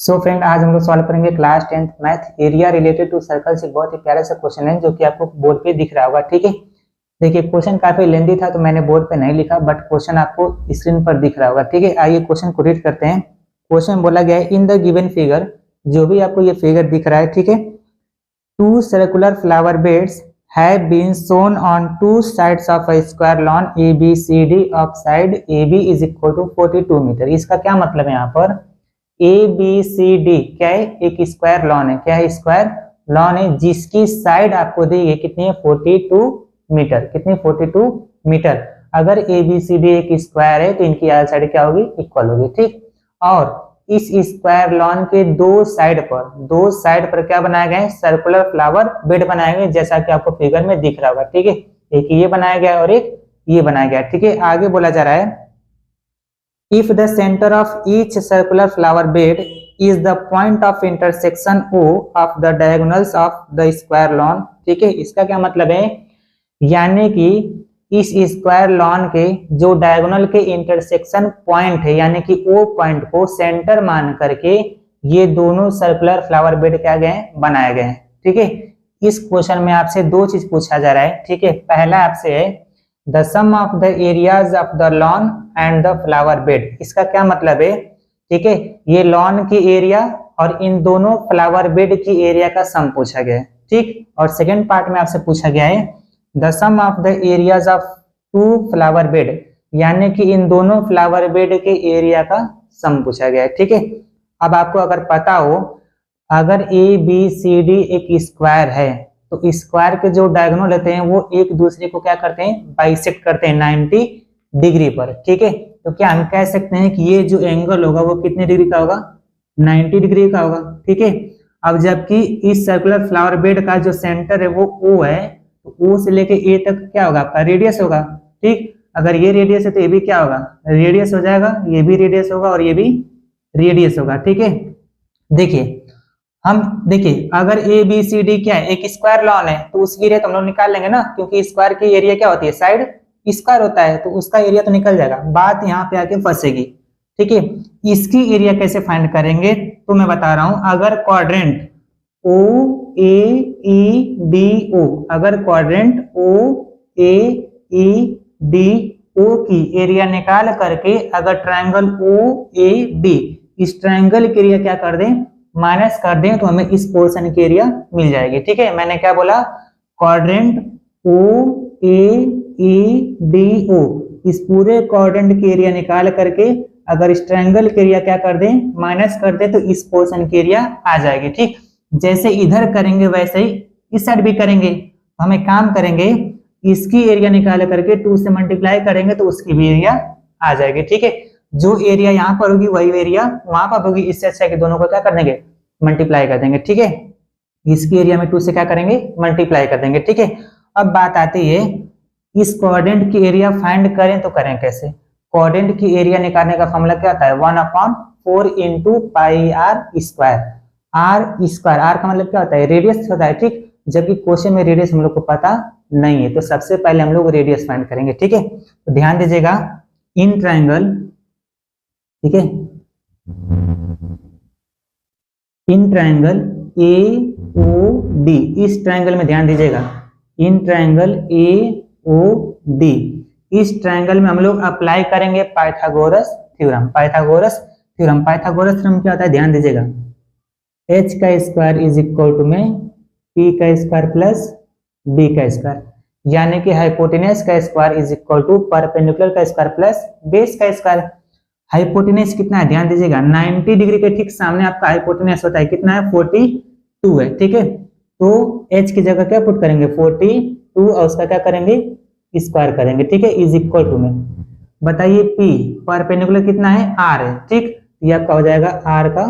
So friend, आज हम लोग सॉल्व करेंगे class 10th math area related to circle से। बहुत ही प्यारा सा क्वेश्चन है जो कि आपको बोर्ड पे दिख रहा होगा। ठीक है, देखिए क्वेश्चन काफी लेंथी था तो मैंने बोर्ड पे नहीं लिखा, बट क्वेश्चन आपको स्क्रीन पर दिख रहा होगा। ठीक है, आइए क्वेश्चन को रीड करते हैं। क्वेश्चन बोला गया है, इन द गिवन फिगर, जो भी आपको ये फिगर दिख रहा है, ठीक है, two circular flower beds have been shown on two sides of a square lawn ABCD of side AB is equal to 42 metre. इसका क्या मतलब है? यहाँ पर ABCD क्या है? एक स्क्वायर लॉन है। क्या है? स्क्वायर लॉन है जिसकी साइड आपको दी है कितनी है? 42 मीटर। कितनी? 42 मीटर। अगर ABCD एक स्क्वायर है तो इनकी आर साइड क्या होगी? इक्वल होगी। ठीक, और इस स्क्वायर लॉन के दो साइड पर क्या बनाया गया है? सर्कुलर फ्लावर बेड बनाए गए, जैसा कि आपको फिगर में दिख रहा होगा। ठीक है, एक ये बनाया गया और एक ये बनाया गया। ठीक है, आगे बोला जा रहा है, if the centre of each circular flower bed is the point of intersection O of the diagonals of the square lawn. ठीक है, इसका क्या मतलब है? यानी कि इस स्क्वायर लॉन के जो डायगोनल के इंटरसेक्शन पॉइंट है, यानी कि O पॉइंट को सेंटर मान करके ये दोनों सर्कुलर फ्लावर बेड क्या गए? बनाए गए। ठीक है, इस क्वेश्चन में आपसे दो चीज पूछा जा रहा है। ठीक है, पहला आपसे है the sum of the areas of the lawn and the flower bed. इसका क्या मतलब है? ठीक है, ये लॉन की एरिया और इन दोनों फ्लावर बेड की एरिया का सम पूछा गया है। ठीक, और सेकेंड पार्ट में आपसे पूछा गया है the sum of the areas of two flower bed, यानी कि इन दोनों फ्लावर बेड के एरिया का सम पूछा गया है। ठीक है, अब आपको अगर पता हो, अगर ABCD एक स्क्वायर है तो स्क्वायर के जो डायगोनल होते हैं वो एक दूसरे को क्या करते हैं? बाइसेक्ट करते हैं 90 डिग्री पर। ठीक है, तो क्या हम कह सकते हैं कि ये जो एंगल होगा वो कितने डिग्री का होगा? 90 डिग्री का होगा। ठीक है, अब जबकि इस सर्कुलर फ्लावर बेड का जो सेंटर है वो O है, तो O से लेके A तक क्या होगा? आपका रेडियस होगा। ठीक, अगर ये रेडियस है तो ये भी क्या होगा? रेडियस हो जाएगा, ये भी रेडियस होगा और ये भी रेडियस होगा। ठीक है, देखिए अगर ABCD क्या है? एक स्क्वायर लॉन है तो उसकी एरिया तो हम लोग निकाल लेंगे ना, क्योंकि स्क्वायर की एरिया क्या होती है? साइड स्क्वायर होता है, तो उसका एरिया तो निकल जाएगा। बात यहाँ पे आके फंसेगी। ठीक है, इसकी एरिया कैसे फाइंड करेंगे? तो मैं बता रहा हूं, अगर क्वाड्रेंट OAEDO, अगर क्वाड्रेंट OAEDO की एरिया निकाल करके अगर ट्रायंगल OAB, इस ट्रायंगल की एरिया क्या कर दें? माइनस कर दें, तो हमें इस पोर्शन की एरिया मिल जाएगी। ठीक है, मैंने क्या बोला? क्वाड्रेंट OAEDO, इस पूरे क्वाड्रेंट की एरिया निकाल करके अगर इस ट्रायंगल की एरिया क्या कर दें? माइनस कर दें, तो इस पोर्शन की एरिया आ जाएगी। ठीक, जैसे इधर करेंगे वैसे ही इस साइड भी करेंगे। हम एक काम करेंगे, इसकी एरिया निकाल करके 2 से मल्टीप्लाई करेंगे तो उसकी भी एरिया आ जाएगी। ठीक है, जो एरिया यहाँ पर होगी वही एरिया वहां पर होगी। इससे अच्छा है कि दोनों को क्या कर देंगे? मल्टीप्लाई कर देंगे। ठीक है, इसकी एरिया में 2 से क्या करेंगे? मल्टीप्लाई कर देंगे। ठीक है, अब बात आती है इस क्वाड्रेंट की एरिया फाइंड करें तो करें कैसे? क्वाड्रेंट की एरिया निकालने का फॉर्मूला क्या होता है? 1/4 into pi r square. R square, r का मतलब क्या होता है? रेडियस होता है। ठीक, जबकि क्वेश्चन में रेडियस हम लोग को पता नहीं है, तो सबसे पहले हम लोग रेडियस फाइंड करेंगे। ठीक है, तो ध्यान दीजिएगा, इन ट्रायंगल, ठीक है, इन ट्रायंगल AOD, इस ट्रायंगल में ध्यान दीजिएगा, इन ट्रायंगल AOD, इस ट्रायंगल में हम लोग अप्लाई करेंगे पाइथागोरस थ्योरम। पाइथागोरस थ्योरम क्या होता है? ध्यान दीजिएगा, h का स्क्वायर इज इक्वल टू में p का स्क्वायर प्लस b का स्क्वायर, यानी कि हाइपोटेनस का square is equal to perpendicular का स्क्वायर प्लस बेस का स्क्वायर। हाइपोटेनस कितना है? ध्यान दीजिएगा, 90 डिग्री के ठीक सामने आपका हाइपोटेनस होता है। कितना है? 42 है। ठीक है, तो h की जगह क्या पुट करेंगे? 42, और उसका क्या करेंगे? स्क्वायर करेंगे। ठीक है, इज इक्वल टू में बताइए p परपेंडिकुलर कितना है? r है। ठीक, ये आपका हो जाएगा r का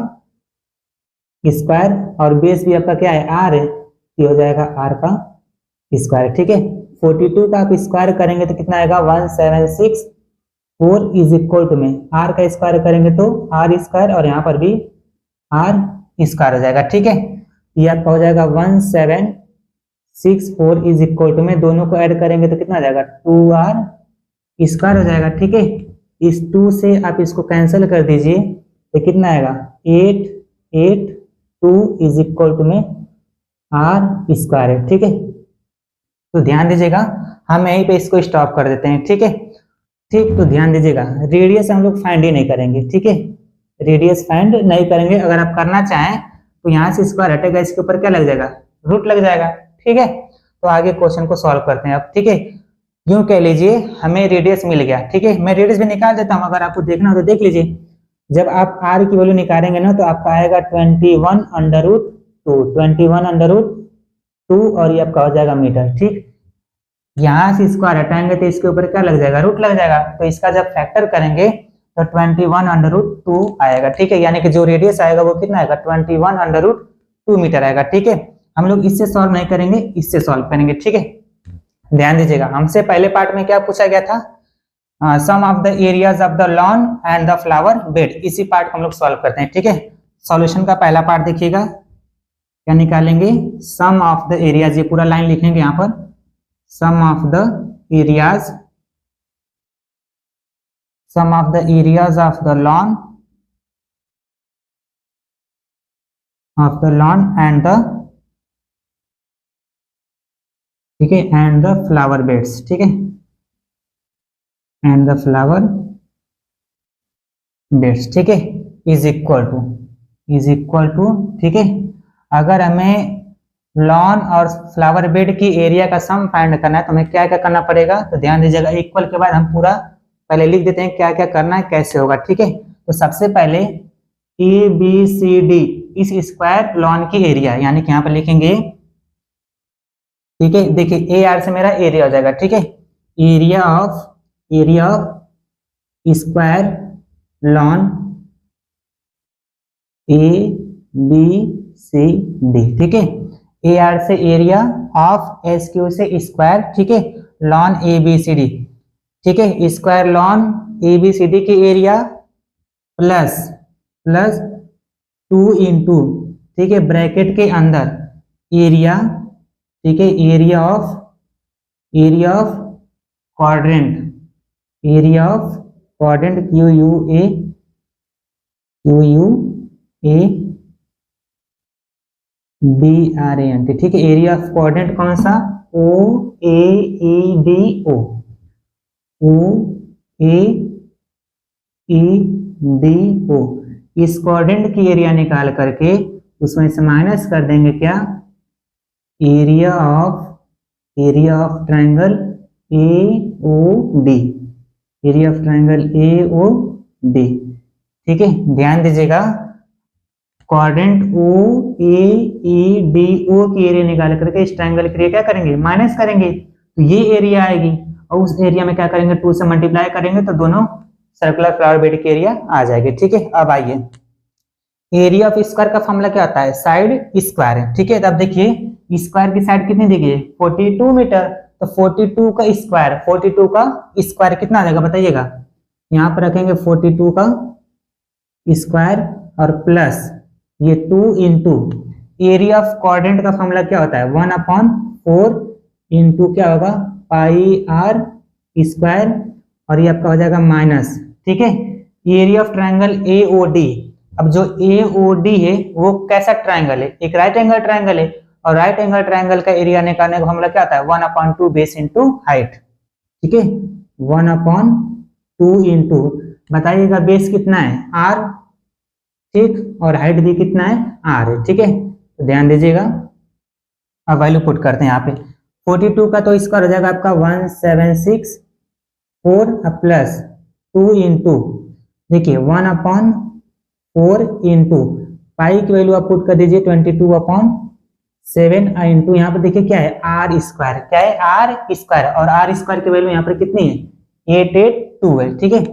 स्क्वायर, और बेस भी आपका क्या है? r है, ये हो जाएगा r का स्क्वायर। ठीक है, 42 का आप स्क्वायर करेंगे तो कितना आएगा? 1764 इज इक्वल टू में r का स्क्वायर करेंगे तो r स्क्वायर, और यहाँ पर भी r स्क्वायर हो जाएगा। ठीक है, ये आपका हो जाएगा 1764 इज इक्वल टू में, दोनों को ऐड करेंगे तो कितना आ जाएगा? 2r स्क्वायर हो जाएगा। ठीक है, इस 2 से आप इसको कैंसिल कर दीजिए तो कितना आएगा? 8 8 2 इज इक्वल टू में r स्क्वायर है। ठीक है, तो ध्यान दीजिएगा, हम यहीं पे इसको स्टॉप कर देते हैं। ठीक है, ठीक, तो ध्यान दीजिएगा, रेडियस हम लोग फाइंड ही नहीं करेंगे। ठीक है, रेडियस फाइंड नहीं करेंगे। अगर आप करना चाहें तो यहाँ से स्क्वायर हटेगा, इसके ऊपर क्या लग जाएगा, रूट लग जाएगा। ठीक है, तो आगे क्वेश्चन को सॉल्व करते हैं अब। ठीक है, यूं कह लीजिए हमें रेडियस मिल गया। ठीक है, मैं रेडियस भी निकाल देता हूं, अगर आपको देखना हो तो देख लीजिए। जब आप r की वैल्यू निकालेंगे ना तो आपका आएगा 21 अंडर रूट 2, 21 अंडर रूट 2, और ये आपका हो जाएगा मीटर। ठीक, यहाँ से स्क्वायर हटाएंगे तो इसके ऊपर क्या लग जाएगा, रूट लग जाएगा। तो इसका जब फैक्टर करेंगे तो 21 अंडर रूट 2 आएगा। ठीक है, यानी कि जो रेडियस आएगा वो कितना आएगा, 21 अंडर रूट 2 मीटर आएगा। ठीक है, हम लोग इससे सॉल्व नहीं करेंगे, इससे सॉल्व करेंगे। ठीक है, ध्यान दीजिएगा, हमसे पहले पार्ट में क्या पूछा गया था, some of the areas of the lawn and the flower bed. इसी पार्ट को हम लोग सॉल्व करते हैं। ठीक है, सॉल्यूशन का पहला पार्ट देखिएगा, क्या निकालेंगे, सम ऑफ द एरियाज, ये पूरा लाइन लिखेंगे यहाँ पर, some of the areas, some of the areas of the lawn and the, ठीक है, एंड द फ्लावर बेड्स। ठीक है, एंड द फ्लावर बेड्स। ठीक है, इज इक्वल टू, ठीक है, अगर हमें लॉन और फ्लावर बेड की एरिया का सम फाइंड करना है तो हमें क्या क्या करना पड़ेगा, तो ध्यान दीजिएगा, इक्वल के बाद हम पूरा पहले लिख देते हैं क्या क्या करना है, कैसे होगा। ठीक है, तो सबसे पहले ABCD इस स्क्वायर लॉन की एरिया, यानी कि यहाँ पर लिखेंगे, ठीक है, देखिए AR से मेरा एरिया हो जाएगा। ठीक है, area of square lawn ABCD। ठीक है, AR से एरिया ऑफ SQ से स्क्वायर, ठीक है, लॉन ABCD। ठीक है, स्क्वायर लॉन ABCD की एरिया प्लस 2 इंटू, ठीक है, ब्रैकेट के अंदर एरिया, ठीक है, एरिया ऑफ क्वाड्रेंट, QUADRANT। ठीक है, एरिया ऑफ क्वाड्रेंट कौन सा, OAEDO, इस क्वाड्रेंट की एरिया निकाल करके उसमें से माइनस कर देंगे क्या, area of triangle AOD, area of triangle AOD। ठीक है, ध्यान दीजिएगा, क्वाड्रेंट OAEDO की एरिया निकाल करके इस ट्रायंगल की एरिया क्या करेंगे, माइनस करेंगे, तो ये एरिया आएगी, और उस एरिया में क्या करेंगे, 2 से मल्टीप्लाई करेंगे तो दोनों सर्कुलर फ्लावर बेड की एरिया आ जाएगी। ठीक है, अब आइए, एरिया ऑफ स्क्वायर का फॉर्मूला क्या होता है, साइड स्क्वायर है। ठीक है, तब देखिए स्क्वायर की साइड कितनी दी गई है, 42 मीटर, तो 42 का स्क्वायर कितना आ जाएगा बताइएगा, यहाँ पर रखेंगे 42 का स्क्वायर और प्लस ये 2 इंटू एरिया ऑफ क्वाड्रेंट का फॉर्मूला क्या होता है, 1/4 इंटू क्या होगा, पाई r स्क्वायर, और ये आपका हो जाएगा माइनस। ठीक है, एरिया ऑफ ट्रायंगल AOD, अब जो AOD है वो कैसा ट्रायंगल है, एक राइट एंगल ट्रायंगल है, और राइट एंगल ट्रायंगल का एरिया निकालने का फॉर्मूला क्या आता है, 1/2 बेस इंटू हाइट। ठीक है, 1/2 इंटू, बताइएगा बेस कितना है, r, ठीक, और हाइट भी कितना है, r है। ठीक है, तो ध्यान दीजिएगा, अब वैल्यू पुट करते हैं यहाँ पे, 42 का तो स्क्वायर हो जाएगा आपका 1764 प्लस 2 इंटू, देखिए 1/4 इंटू पाई की वैल्यू आप पुट कर दीजिए 22/7 इंटू, यहाँ पर देखिए क्या है, r स्क्वायर, क्या है, r स्क्वायर, और r स्क्वायर की वैल्यू यहाँ पर कितनी है, 882 है। ठीक है,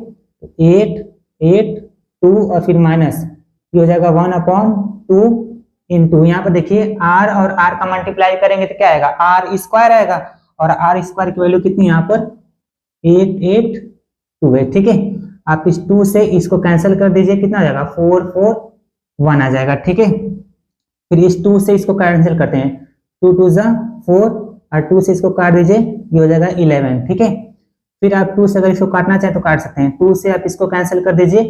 882 और फिर माइनस, ये हो जाएगा 1/2 इंटू, यहाँ पर देखिए r और r का मल्टीप्लाई करेंगे तो क्या आएगा, r स्क्वायर आएगा, और r स्क्वायर की वैल्यू कितनी यहाँ पर 882 है। ठीक है, आप इस 2 से इसको कैंसिल कर दीजिए, कितना आ जाएगा, 441 आ जाएगा। ठीक है, फिर इस 2 से इसको कैंसिल करते हैं, 2 2 जा 4, और 2 से इसको काट दीजिए, ये हो जाएगा 11। ठीक है, फिर आप 2 से अगर इसको काटना चाहें तो काट सकते हैं, 2 से आप इसको कैंसिल कर दीजिए,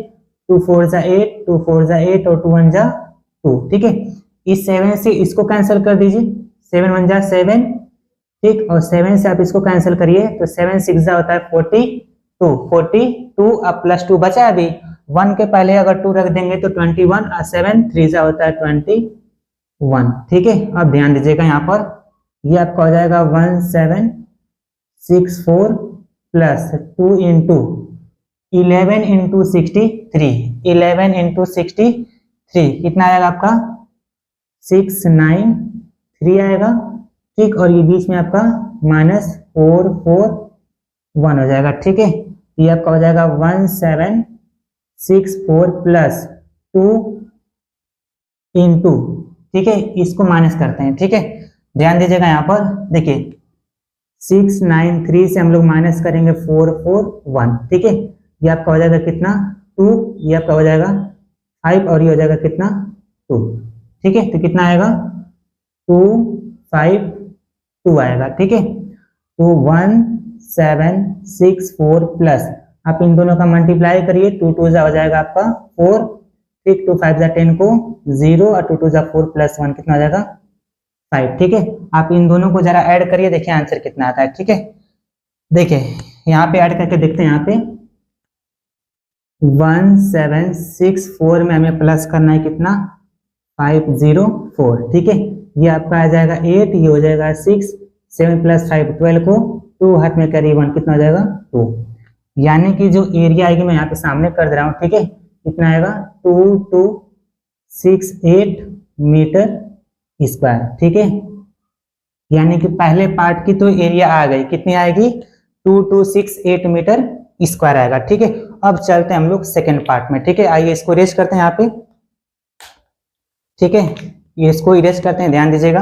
2 4 जा 8, 2 4 जा 8 और 2 1 जा 2, ठीक है। इस 7 से इसको कैंसिल कर दीजिए, 7 1 जा 7, ठीक, और 7 से आप इसको कैंसिल करिए तो 7 6 जा होता है 42 अब प्लस 2 बचा अभी, 1 के पहले अगर 2 रख देंगे तो 21 और 7 3 जा होता है 21, ठीक है। अब ध्यान दीजिएगा यहाँ पर ये आपका हो जाएगा 1764 प्लस 2 इंटू 11 इंटू 63, 11 इंटू 63 कितना आएगा आपका 693 आएगा, ठीक, और ये बीच में आपका -441 हो जाएगा, ठीक है। ये आपका हो जाएगा 1764 प्लस 2 इंटू, ठीक है, इसको माइनस करते हैं, ठीक है। ध्यान दीजिएगा यहाँ पर देखिए 693 से हम लोग माइनस करेंगे 441, ठीक है। ये आपका हो जाएगा कितना 2, ये आपका हो जाएगा 5 और ये हो जाएगा कितना 2, ठीक है। तो कितना आएगा 252 आएगा, ठीक है। तो 1764 प्लस आप इन दोनों का मल्टीप्लाई करिए, 2 2 जा हो जाएगा आपका 4, ठीक, 2 5 जा 10 को 0 और 2 2 जा 4 प्लस 1 कितना हो जाएगा 5, ठीक है। आप इन दोनों को जरा ऐड करिए, देखिए आंसर कितना आता है, ठीक है। देखिए यहाँ पे ऐड करके देखते हैं, यहाँ पे 1764 में हमें प्लस करना है कितना 504, ठीक है। ये आपका आ जाएगा 8, ये हो जाएगा 6, 7 प्लस 5 12 को 2 हाथ में करिए 1 कितना हो जाएगा 2, यानी कि जो एरिया आएगी मैं यहाँ पे सामने कर दे रहा हूँ, ठीक है। कितना आएगा 2268 मीटर स्क्वायर, ठीक है। यानी कि पहले पार्ट की तो एरिया आ गई, कितनी आएगी 2268 मीटर स्क्वायर आएगा, ठीक है। अब चलते हैं हम लोग सेकेंड पार्ट में, ठीक है। आइए इसको इरेज करते हैं यहाँ पे, ठीक है, ये इसको इरेज करते हैं, ध्यान दीजिएगा।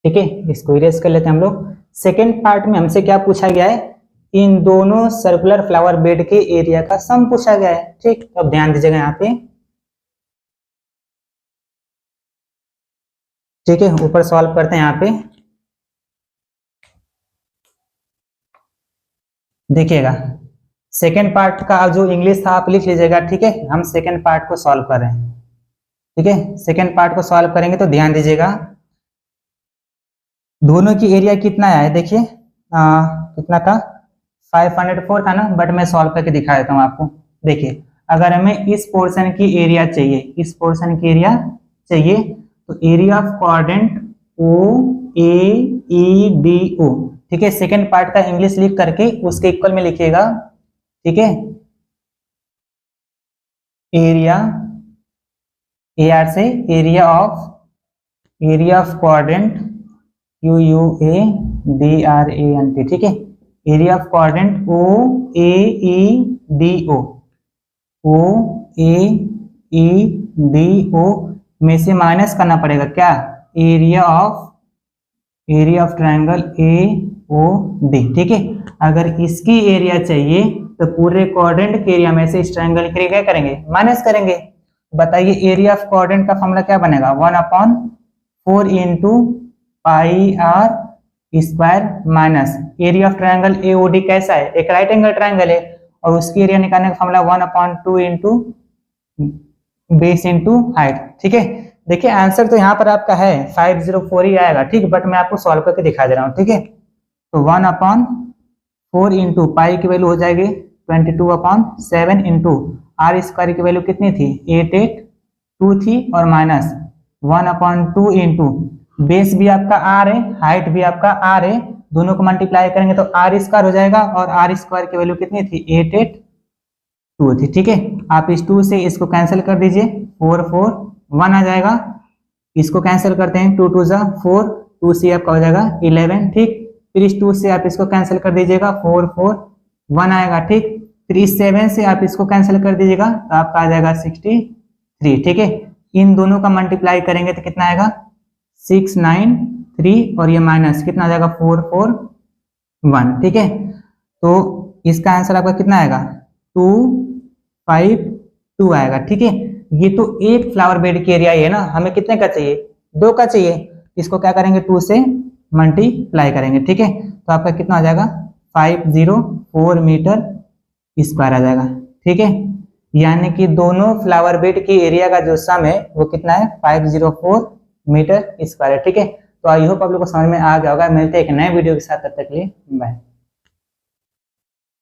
ठीक है, इसको इरेज कर लेते हैं हम लोग। सेकेंड पार्ट में हमसे क्या पूछा गया है, इन दोनों सर्कुलर फ्लावर बेड के एरिया का सम पूछा गया है, ठीक। तो अब ध्यान दीजिएगा यहाँ पे, ठीक है, ऊपर सॉल्व करते हैं यहाँ पे। देखिएगा सेकेंड पार्ट का जो इंग्लिश था आप लिख लीजिएगा, ठीक है। हम सेकेंड पार्ट को सॉल्व कर रहे हैं, ठीक है। सेकेंड पार्ट को सॉल्व करेंगे तो ध्यान दीजिएगा दोनों की एरिया कितना है, देखिए कितना था 504 था ना, बट मैं सॉल्व करके दिखा देता हूँ आपको। देखिए अगर हमें इस पोर्शन की एरिया चाहिए, इस पोर्शन की एरिया चाहिए, तो एरिया ऑफ क्वाड्रेंट OAEDO, ठीक है। सेकेंड पार्ट का इंग्लिश लिख करके उसके इक्वल में लिखिएगा, ठीक है। एरिया AR से एरिया ऑफ क्वाड्रेंट QUADRANT, ठीक है। एरिया ऑफ क्वाड्रेंट OAEDO में से माइनस करना पड़ेगा क्या, एरिया ऑफ ट्रायंगल AOD, ठीक है। अगर इसकी एरिया चाहिए तो पूरे क्वाड्रेंट के एरिया में से इस ट्रायंगल के लिए क्या करेंगे, माइनस करेंगे। बताइए एरिया ऑफ क्वाड्रेंट का फॉर्मूला क्या बनेगा, 1/4 into pi r square minus area of triangle AOD कैसा है, एक राइट एंगल ट्रायंगल है, और उसकी एरिया निकालने का formula 1/2 into base into height, ठीक है। देखिए आंसर तो यहाँ पर आपका है 504 ही आएगा, ठीक, बट मैं आपको सॉल्व करके दिखा दे रहा हूँ, ठीक है। तो 1/4 इंटू पाई की वैल्यू हो जाएगी 22/7 इंटू आर स्क्वायर की वैल्यू कितनी थी 882 थी, और माइनस 1/2 इंटू बेस भी आपका आर है, हाइट भी आपका आर है, दोनों को मल्टीप्लाई करेंगे तो आर स्क्वायर हो जाएगा, और आर स्क्वायर की वैल्यू कितनी थी 882 थी, ठीक है। आप इस 2 से इसको कैंसिल कर दीजिए, 441 आ जाएगा। इसको कैंसिल करते हैं, 2 2 जा 4, 2 से आपका हो जाएगा 11, ठीक। फिर इस 2 से आप इसको कैंसिल कर दीजिएगा, 441 आएगा, ठीक। फिर इस 7 से आप इसको कैंसिल कर दीजिएगा तो आपका आ जाएगा 63, ठीक है। इन दोनों का मल्टीप्लाई करेंगे तो कितना आएगा 693, और ये माइनस कितना आ जाएगा 441, ठीक है। तो इसका आंसर आपका कितना आएगा 252 आएगा, ठीक है। ये तो एक फ्लावर बेड की एरिया है ना, हमें कितने का चाहिए 2 का चाहिए, इसको क्या करेंगे 2 से मल्टीप्लाई करेंगे, ठीक है। तो आपका कितना आ जाएगा 504 मीटर स्क्वायर आ जाएगा। ठीक है, यानी कि दोनों फ्लावर बेड की एरिया का जो सम है वो कितना है 504 मीटर स्क्वायर है। ठीक है, तो आई होप आप लोग को समझ में आ गया होगा। मिलते हैं एक नए वीडियो के साथ, तब तक के लिए बाय।